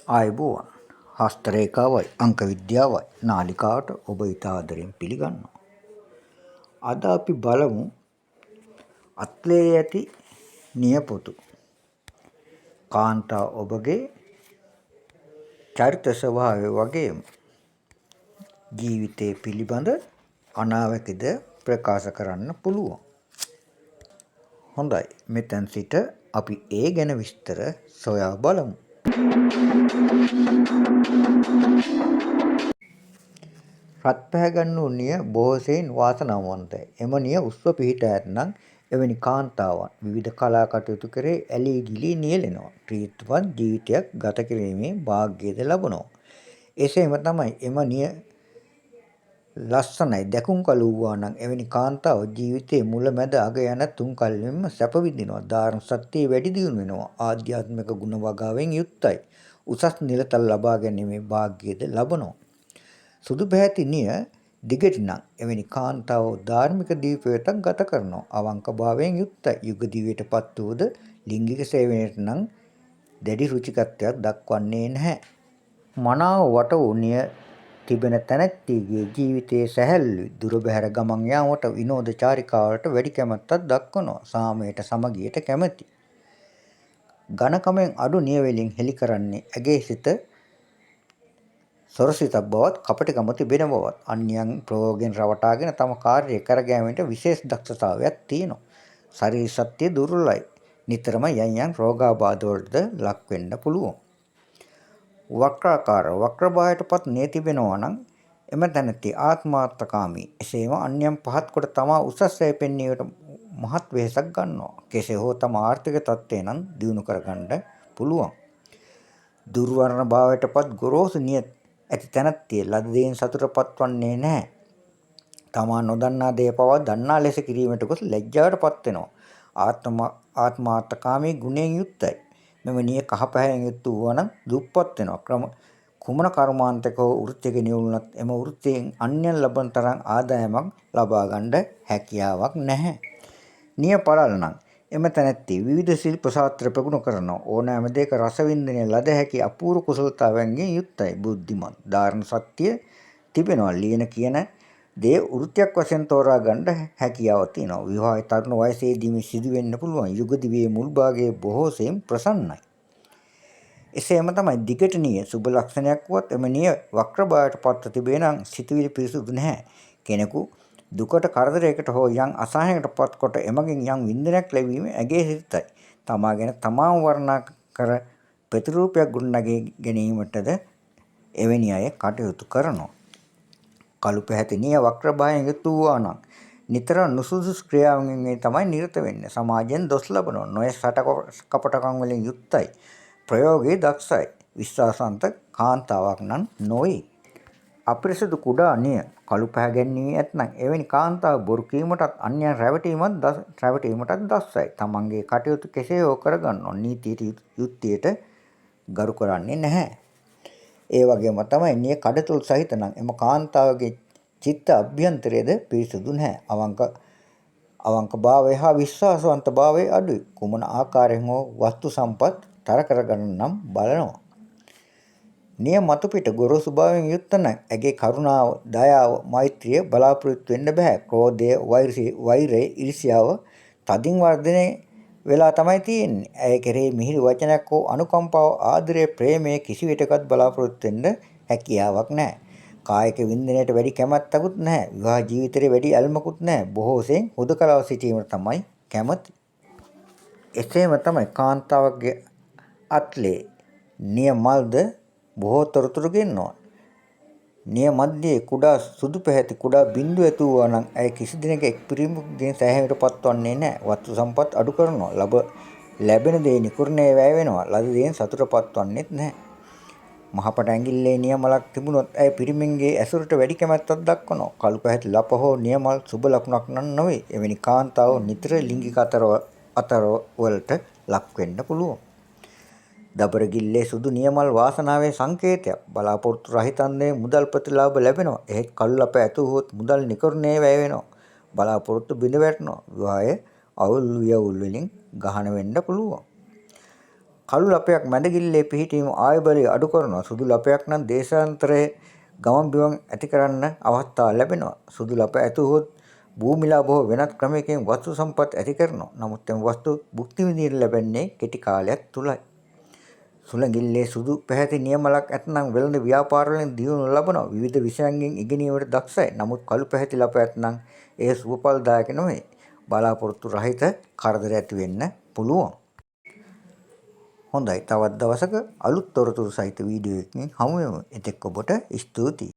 ආයුබෝවන් හස්ත රේඛාවයි අංක විද්‍යාවයි නාලිකාවට ඔබ ඉතා ආදරෙන් පිළිගන්නවා. අද අපි බලමු අත්ලේ ඇති නියපොතු කාන්තා ඔබගේ චරිත ස්වභාවය වගේම ජීවිතය පිළිබඳ අනාවැකිද ප්‍රකාශ කරන්න පුළුවන්. හොඳයි, මෙතෙන් සිට අපි ඒ ගැන විස්තර සොයා බලමු. රත් පැහැගන්වූ නිය බොහෝ සෙයින් වාසනාවන්තයි. එම නිය උස්ව පිහිටා ඇතනම් එවැනි කාන්තාවන් විවිධ කලා කටයුතු කරේ ඇලී ගිලී නියැලෙනවා. ප්‍රීතිමත් ජීවිතයක් ගත කිරීමේ වාසනාවද ලබනවා. එසේම තමයි එම නිය ලස්සනයි දැකුම් කළු වූවා නම් එවැනි කාන්තාව ජීවිතයේ මුල මැද අග යන තුන් කල්හිම සැප විඳිනවා. ධාර්ම සත්‍යයේ වැඩි දියුණු වෙනවා. ආධ්‍යාත්මික ගුණ වගාවෙන් යුක්තයි. උසස් නිලතල ලබා ගැනීමේ වාසනාවද ලබනවා. සුදු පැහැති නිය දිගට නම් එවැනි කාන්තාව ධාර්මික දීපවතක් ගත කරනවා. අවංක භාවයෙන් යුක්තයි. යුග දිවියට පත් වූද ලිංගික සේවනයට නම් දැඩි රුචිකත්වයක් දක්වන්නේ නැහැ. මනාව වට වූ නිය තිබෙන තැනැත්තියගේ ජීවිතයේ සැහැල්ලුයි. දුර බැහැර ගමන් යාමට විනෝද චාරිකාවලට වැඩි කැමැත්තක් දක්වනවා. සාමයට සමගියට කැමැති. ඝනකමෙන් අඩු නිය වලින් හෙළි කරන්නේ ඇගේ සිත සොරසිතක් බවත් කපටිකම තිබෙන බවත්. අන්‍යයන් ප්‍රයෝගයෙන් රවටාගෙන තම කාර්යය කරගැනීමට විශේෂ දක්ෂතාවයක් තියෙනවා. ශරීර ශක්තිය දුර්වලයි. නිතරම යම් රෝගාබාධ වලට ලක් වෙන්න පුළුවන්. වක්‍රාකාර වක්‍රභාවයටපත් නිය තිබෙනවා නම් එම තැනැත්තිය ආත්මාර්ථකාමී. එසේම අන්‍යයන් පහත් කොට තමා උසස් යැයි පෙන්වීමට මහත් වෙහෙසක් ගන්නවා. කෙසේ හෝ තම ආර්ථික තත්ත්වය නම් දියුණු කරගන්න පුළුවන්. දුර්වර්ණ භාවයටපත් ගොරෝසු නිය ඇති තැනැත්තිය ලද දෙයින් සතුටටපත් වන්නේ නැහැ. තමා නොදන්නා දේ පවා දන්නා ලෙස කිරීමට ගොස් ලැජ්ජාවටපත් වෙනවා. ආත්මාර්ථකාමී ගුණයෙන් යුක්තයි. මෙම නිය කහ පැහැයෙන් යුක්ත වූවා නම් දුප්පත් වෙනවා. කුමන කර්මාන්තක හෝ වෘත්තියක නියුණුනත් එම වෘත්තියෙන් අන්‍යයන් ලබන තරම් ආදායමක් ලබා ගන්න හැකියාවක් නැහැ. නිය පළල් නම් එම තැනැත්තිය විවිධ ශිල්ප ශාස්ත්‍ර ප්‍රගුණ කරනවා. ඕනෑම දෙයක රස වින්දනය ලද හැකි අපූර්ව කුසලතාවයන්ගෙන් යුක්තයි. බුද්ධිමත්. ධාර්ම සත්‍ය තිබෙනවා. ලියන කියන දේ වෘත්තියක් වශයෙන් තෝරා ගන්න හැකියාව තියෙනවා. විවාහය තරුණ වයසේදීම සිදු වෙන්න පුළුවන්. යුග දිවියේ මුල් භාගයේ බොහෝ සෙයින් ප්‍රසන්නයි. එසේම තමයි දිගට නිය සුබ ලක්ෂණයක් වුවත් එම නිය වක්‍ර භාවයට පත්ව තිබේ නම් සිතුවිලි පිරිසුදු නැහැ. කෙනෙකු දුකට කරදරයකට හෝ යම් අසහනයකට පත් කොට එමගින් යම් වින්දනයක් ලැබීම ඇගේ සිතයි. තමා ගැන තමාම වර්ණනා කර ප්‍රතිරූපයක් ගොඩනගා ගැනීමටද එවැනි අය කටයුතු කරනවා. කළු පැහැති නිය වක්‍ර භාවයෙන් යුතු වූවා නම් නිතර නුසුදුසු ක්‍රියාවන්ගෙන් තමයි නිරත වෙන්නේ. සමාජයෙන් දොස් ලබනවා. නොයෙක් කපටකම් වලින් යුක්තයි. ප්‍රයෝගයේ දක්ෂයි. විශ්වාසවන්ත කාන්තාවක් නම් නොවේ. අපිරිසුදු කුඩා නිය කළු පැහැගැන්වී ඇතනම් එවැනි කාන්තාව බොරු කීමටත් අන්‍යයන් රැවටීමටත් දක්ෂයි. තමන්ගේ කටයුතු කෙසේ හෝ කරගන්නවා. නීතියට යුක්තියට ගරු කරන්නේ නැහැ. ඒ වගේම තමයි නිය කඩතොල් සහිත නම් එම කාන්තාවගේ චිත්ත අභ්‍යන්තරයේද පිරිසුදු නැහැ. අවංක භාවය හා විශ්වාසවන්ත භාවය අඩුයි. කුමන ආකාරයෙන් හෝ වස්තු සම්පත් තර කරගන්න නම් බලනවා. නිය මතු පිට ගොරෝසු භාවයෙන් යුක්ත නම් ඇගේ කරුණාව, දයාව, මෛත්‍රිය බලාපොරොත්තු වෙන්න බෑ. ක්‍රෝධය, වෛරය, ඊර්ෂ්‍යාව තදින් වර්ධනය වෙලා තමයි තියෙන්නේ. ඇය කෙරෙහි මිහිරි වචනයක් හෝ අනුකම්පාව, ආදරය, ප්‍රේමය කිසිවිටකත් බලාපොරොත්තු වෙන්න හැකියාවක් නැහැ. කායික වින්දනයට වැඩි කැමැත්තකුත් නැහැ. විවාහ ජීවිතේ වැඩි ඇල්මකුත් නැහැ. බොහෝ සෙයින් හුදකලාව සිටීමට තමයි කැමති. එසේම තමයි කාන්තාවගේ අත්ලේ නිය මල්ද බොහෝ තොරතුරු ගෙන්නවා. නිය මැදේ කුඩා සුදු පැහැති කුඩා බිඳු ඇති වූවා නම් ඇය කිසි දිනක එක් පිරිමකගෙන් සෑහීමට පත්වන්නේ නැහැ. වස්තු සම්පත් අඩු කරනවා. ලැබෙන දේ නිකුර්ණේ වැය වෙනවා. ලද දේෙන් සතුට පත්වන්නේත් නැහැ. මහපට ඇඟිල්ලේ නියමලක් තිබුණොත් ඇය පිරිමින්ගේ ඇසුරට වැඩි කැමැත්තක් දක්වනවා. කළු පැහැති ලප හෝ නියමල් සුබ ලකුණක් නම් නොවේ. එවැනි කාන්තාව නිතර ලිංගික අතරවලට ලක් වෙන්න පුළුවන්. දබරගිල්ලේ සුදු නියමල් වාසනාවේ සංකේතයක්. බලාපොරොත්තු රහිතන්නේ මුදල් ප්‍රතිලාභ ලැබෙනවා. එහෙත් කළු ලප ඇතුවොත් මුදල් නිකරුණේ වැය වෙනවා. බලාපොරොත්තු බිඳ වැටෙනවා. විවාහය අවුල් වලින් ගහන වෙන්න පුළුවන්. කළු ලපයක් මැදගිල්ලේ පිහිටීම ආයු බලය අඩු කරනවා. සුදු ලපයක් නම් දේශාන්තරයේ ගමන් බිමන් ඇති කරන්න අවස්ථා ලැබෙනවා. සුදු ලප ඇතුහොත් භූමිලා බොහෝ වෙනත් ක්‍රමයකින් වස්තු සම්පත් ඇති කරනවා. නමුත් එම වස්තු භුක්ති විඳින්න ලැබෙන්නේ කෙටි කාලයක් තුලයි. සුළඟිල්ලේ සුදු පැහැති නියමලක් ඇතනම් වෙළඳ ව්‍යාපාරවලින් දියුණුව ලබනවා. විවිධ විෂයන්ගෙන් ඉගෙනීමට දක්ෂයි. නමුත් කළු පැහැති ලප ඇතනම් එය සුවඵලදායක නොවේ. බලාපොරොත්තු රහිත කරදර ඇති වෙන්න පුළුවන්. හොඳයි, තවත් දවසක අලුත් තොරතුරු සහිත වීඩියෝ එකකින් හමු වෙමු. එතෙක් ඔබට ස්තුතියි.